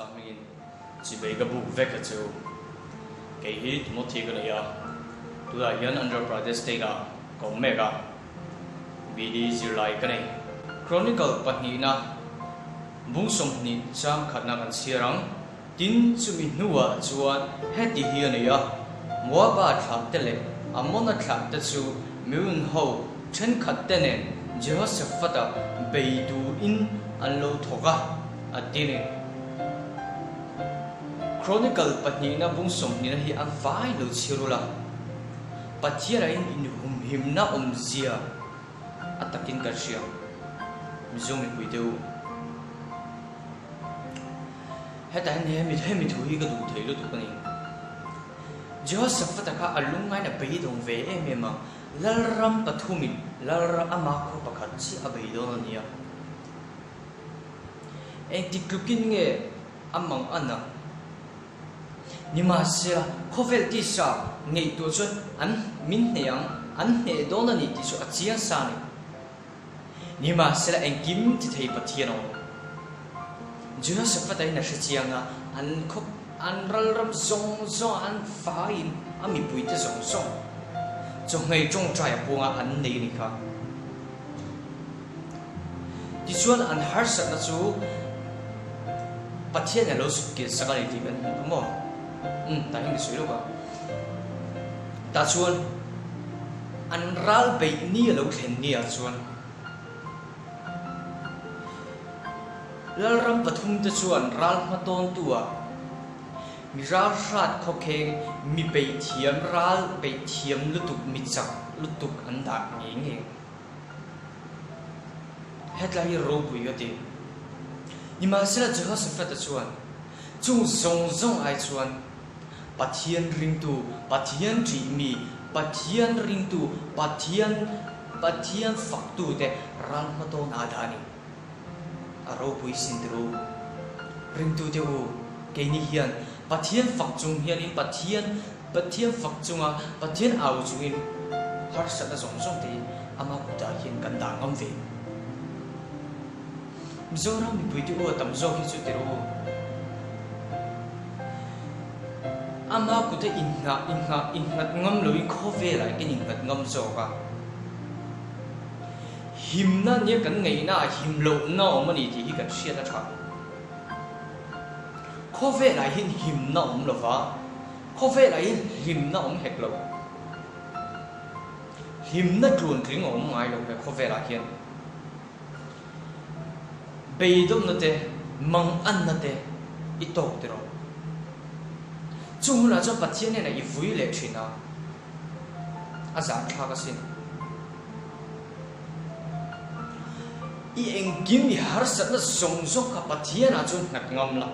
Samingin Chibega book vekachu Kahi Timothy Ganaya to the Yan Andhra Pradesh Tega Komega BD Zilai Kane Chronicle Patnina Bungsum Ni Cham Khatna Kan Sirang Tin Sumi Nuwa Chuan Heti Hianaya Mwaba Tha Tele Amona Tha Tatsu Myun Ho Chen Khatenen Jehoshaphat Beidu in Anlo Thoga Atine Chronicle Patnina Bungsum Nina Hi Avai Lo Chirula Patiera in Himna Zia Atakin Garcia Mizumi Puidu Heta Hemit Huiga do Taylor to Pani Jehoshaphataka Alunga and Beidon Ve Emema Laram Patumin Lara Amako Pakachi Abeidonia Anticukin among Anna Nimasira Hovel Tisha Nate Dojo and Minheang and Donani Tisha Achian Sani Nimasira and Kim to take Patiano Jehoshaphat in a Shatiana and Cook and Ralam Song and Fine Amipuita Song May Jong Try Punga and Nanika This one and her Sanatu Patiana Los Sagari even more. Taking the Suruba. That's one. And Ral Bay near Loken near one. Laram Patum the Suan, Ral Maton Tua. Miral Shat Cocaine, Mi Baitium, Ral Baitium, Lutuk Mitsa, Lutuk and that meaning. Headline rope with your day. You must let Jehoshaphat the one. Two zong I one. Patian ring to, Patian Jimmy, Patian ring to, Patian fuck to the Ralmaton Adani. A rope is in the room. Ring to the O, Gainian, Patian fuck Jung here in Patian fuck Junga, Patian Aujin, Harsh at the Zong day, Amakuta Hin Gandangam Vin. Zora mi puiti o tamzo ki chutero ama kuta inha ngam lo in khove lai ke inhat ngam zoga himna ne kan ngei na himlo na mani ti hi kan sia ta tha khove lai hin himna lo wa khove lai himna hek lo himna trun thing ngai lo ke khove lai hian Beidom nate, Mang An nate, Itok dero. Chungula jo Patian and a Ivui Lectrina Azak Hagasin. I engimi Harsat Song Zoka Patiana Jun Nagamla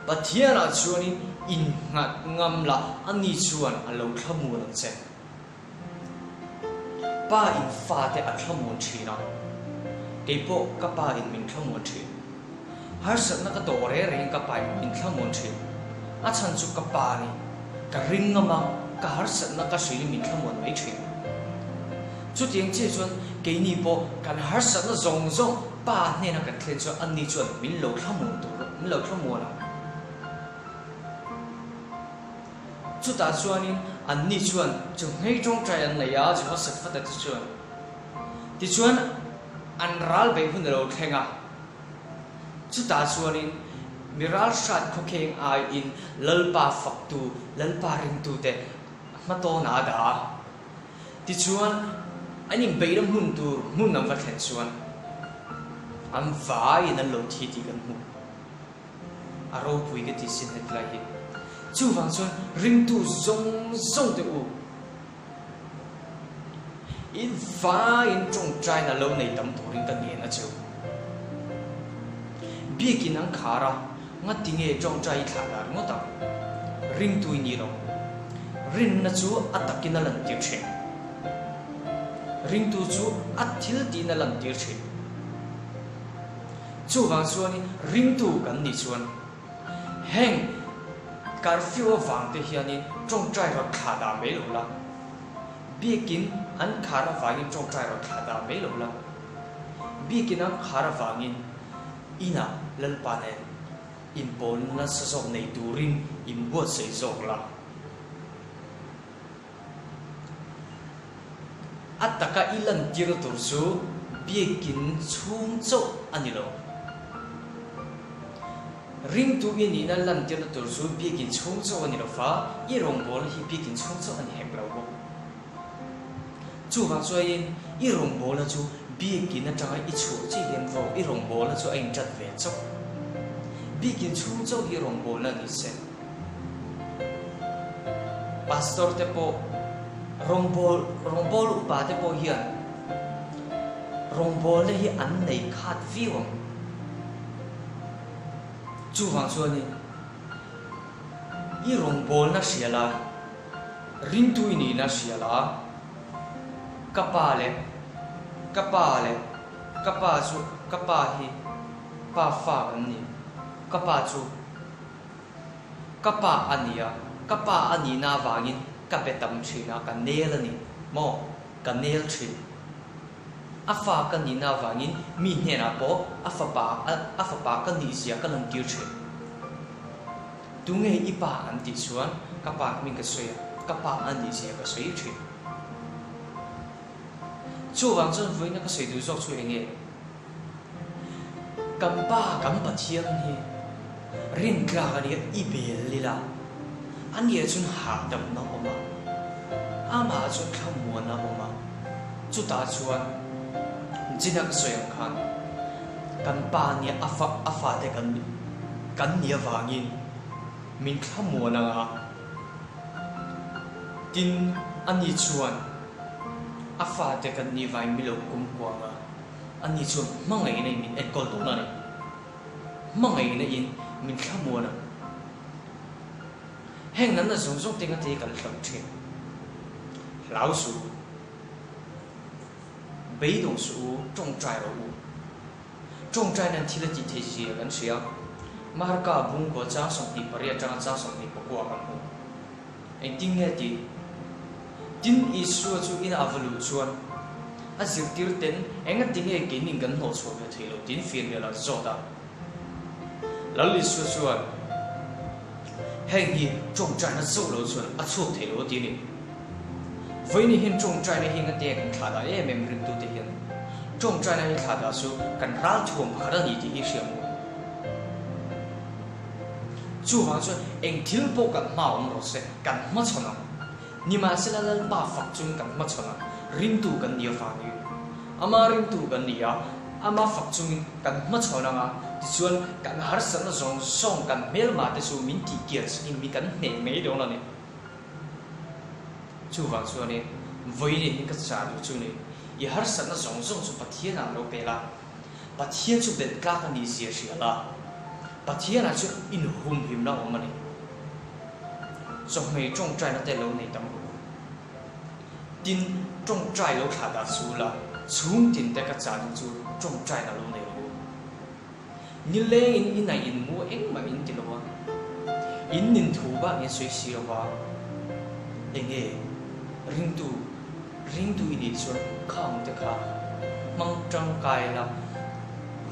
Patiana Juani in Nagamla, Anichuan, a low Kamun and said. Ba in Fate a Kamun China. Epo kapa in Minklamonchi. Harsat Nakatore ring kapa in Klamonchi. Achansu kapani, Karingama, Kaharsat Nakashi Minklamon Machi. Chuting Chison, Gainipo, can Harsat Zong Zong, Ba Nena can cleanse your unnatural Milo Klamona. Chutasuanin, and Nichuan, to Hejong Trian Layaj was a fat at the Chuan. And Ral Behunero Kenga Chutasuanin Miral Shat cooking I in Lalpa Faktu, Lalpa ring to the Matonada. Tichuan, I mean Bedam Hundu, Munam Vakensuan. I'm Vi in a low titigan moon. A rope we get this in head like it. Chuvanson ring to Zong the O. In fine trong China alone, they dump touring the Nina too. Big in Ankara, nothing a John Jai Kala, not up. Ring to Niro. Ring Natsu attack in a lantirche. Ring to Zu at tilt in a lantirche. Chuvanswani, ring to Gandiswan. Hang Garfio of Vante Hiani, John Jai Kada Melula. Begin and Caravagin trong Gyro Kada Melola. Begin and Caravagin Ina Lalpane in pol na sa sok nei turin in buat sei zok la at taka ilan tir tur su biakin chung chau anilo ring tu ini na lan tir tur su biakin chung chau anilo fa i rong bol hi biakin chung chau an hek lo chu wang chuain i rong bol la chu biakin na tanga i chu chi hian vo i rong bol la chu ain chat ve chok biakin chung chau hi rong bol la ni se pastor te po rong bol upa te po hian rong bol le hi an nei khat viwang chu wang chuani i rong bol na siala ring tu ini na siala kapale kapa chu kapa hi pa fa ani kapa chu kapa ania kapa ani na wangin kapetam china kan nel ani mo kan nel chi afa kan ni na wangin mi hne na po afa pa kan ni sia kan tir chi tunge ipa an ti chuan kapa mi ka soya kapa an ni sia ka soi chi chu wang zhen voi na ka sei du zok chu enge kam pa thiam hi rin kra ka ni i bel lila an ye chun ha dam na oma ama chun kham mo na oma chu ta chuan jinak soyang khan kan pa ni afa te kan ni wangin min kham mo na nga tin ani chuan afa te kan ni vai mi lo kum kwa nga ani chuan mangai nei min ekol to na ni mangai nei in min kham mo na heng nan na zong zong tinga te kal thlam thi lao su bei dong su zhong zai lo zhong zai nan thi la ji the ji kan sia mar ka bung ko cha song ni paria cha song ni ko kwa kan ho en ting ne ti tin i su chu in avlu chuan a zir tir ten eng a ting e ke ning kan ho chu be thelo tin fir le la zo da lali su chuan heng hi zhong zai na zo lo chuan a chu thelo ti ni với ni hin zhong zai na hin a te kan thla da e mem ring tu te hin zhong zai na hi thla da su kan ral thum khara ni ti hi siam chu wang chuan eng thil po kan ma om ro se kan ma chona ni ma se la la ba fak chung kan ma chona ring tu kan ni fa ni ama ring tu kan ni ya ama fak chung kan ma chona nga ti chuan kan har san na zong song kan mel ma te su min ti kier sin mi kan me me do na ni chu wang chuan ni voi ni ka cha du chu ni i har san na zong zong chu pathian na lo pe la pathian chu bet ka kan ni sia sia la pathian na chu in hum him na om ni zong mei zhong zai na te lo nei tam tin zhong zai lo kha da chu la chung tin te ka cha du chu zhong zai na lo nei lo ni le in nai in mu eng ma in ti lo wa in nin thu ba ni sui si lo wa enge ring tu ini chuan kham te kha mang trăng kai la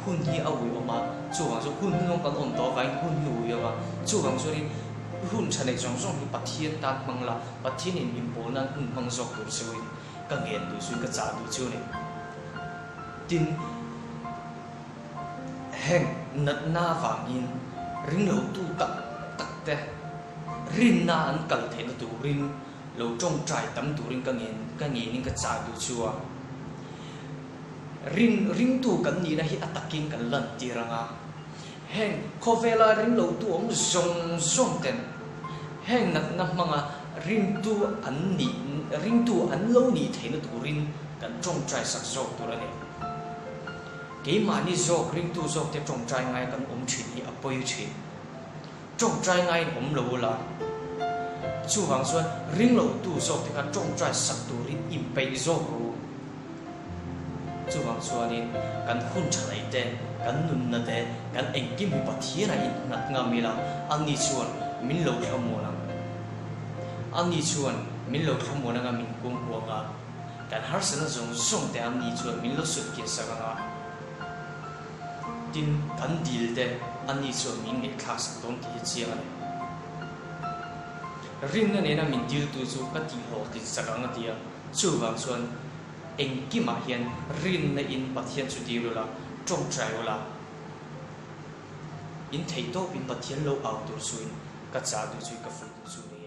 hun hi awi oma chu wang chu hun nong kan om to vai hun hi wi wa chu wang chu rin hun chane jong jong hi pathian tan mang la pathian in min bol nan hun mang jok tu chu ka ngen tu su ka cha tu chu ni tin heng nat na wangin ring lo tu tak te rin na an kal the na tu rin lo trong trai tam tu ring ka ngen ning ka cha du chua ring tu kan ni na hi ataking kan lan ti ranga heng khovela ring lo tu om zong ten heng na manga ring tu an lo ni theina tu rin kan trong trai sak zok tu ra ni ke ma ni zok ring tu zok te trong trai ngai kan om thin hi apoi thin trong trai ngai om lo la chu wang chuan ring lo tu zok te kan trong trai sak tu rin im pei zok ru chu wang chuan in kan hun chalai te kan nun na te kan engkim hi pathian a in nat nga mila ani chuan min lo thamo lang ani chuan min lo thamo na nga min kum ko nga kan har sana zong te ani chuan min lo sut ke sa nga tin kan dil te ani chu min nge thla sak don ti chiang ani rin na ne na min dil tu chu ka ti lo ti sakang atia chu wang chuan engki ma hian rin na in pathian chu ti la trong trai la in thei to pin pathian lo out tur chuin ka cha tu chu ka fu tu chu